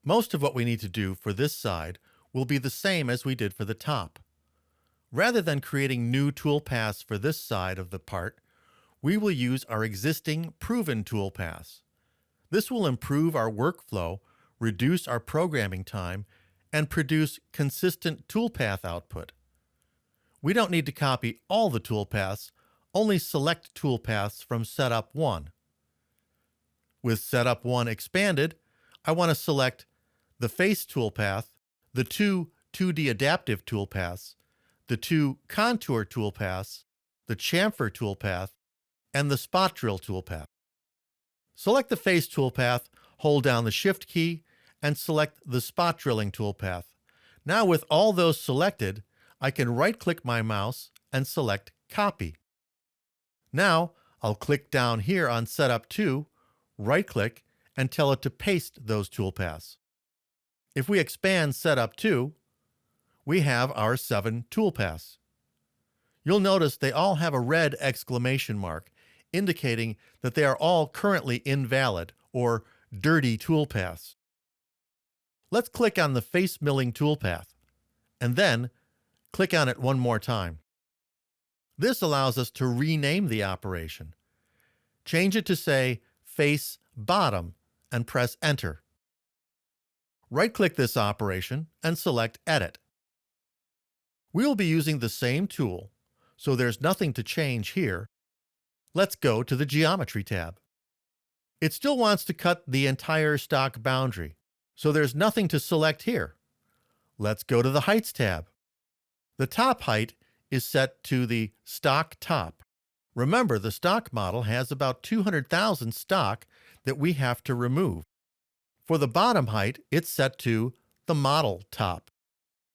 Most of what we need to do for this side will be the same as we did for the top. Rather than creating new toolpaths for this side of the part, we will use our existing proven toolpaths. This will improve our workflow, reduce our programming time, and produce consistent toolpath output. We don't need to copy all the toolpaths, only select toolpaths from Setup 1. With Setup 1 expanded, I want to select the Face toolpath, the two 2D adaptive toolpaths, the two contour toolpaths, the chamfer toolpath, and the spot drill toolpath. Select the Face toolpath, hold down the Shift key, and select the spot drilling toolpath. Now with all those selected, I can right-click my mouse and select Copy. Now I'll click down here on Setup 2, right-click, and tell it to paste those toolpaths. If we expand Setup 2, we have our 7 toolpaths. You'll notice they all have a red exclamation mark, indicating that they are all currently invalid or dirty toolpaths. Let's click on the face milling toolpath, and then click on it one more time. This allows us to rename the operation. Change it to say face bottom and press Enter. Right-click this operation and select Edit. We will be using the same tool, so there's nothing to change here. Let's go to the Geometry tab. It still wants to cut the entire stock boundary, so there's nothing to select here. Let's go to the Heights tab. The top height is set to the stock top. Remember, the stock model has about 200,000 stock that we have to remove. For the bottom height, it's set to the model top.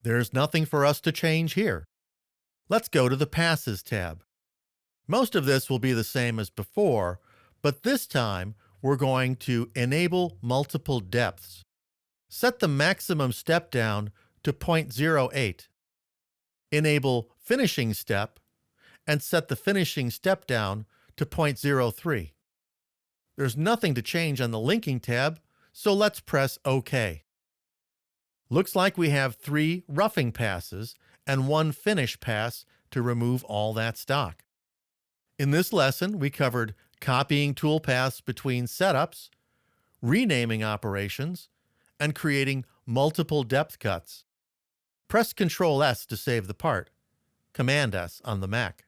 There's nothing for us to change here. Let's go to the Passes tab. Most of this will be the same as before, but this time we're going to enable multiple depths. Set the maximum step down to 0.08. Enable Finishing Step and set the finishing step down to 0.03. There's nothing to change on the Linking tab, so let's press OK. Looks like we have 3 roughing passes and 1 finish pass to remove all that stock. In this lesson, we covered copying toolpaths between setups, renaming operations, and creating multiple depth cuts. Press Ctrl+S to save the part, Command-S on the Mac.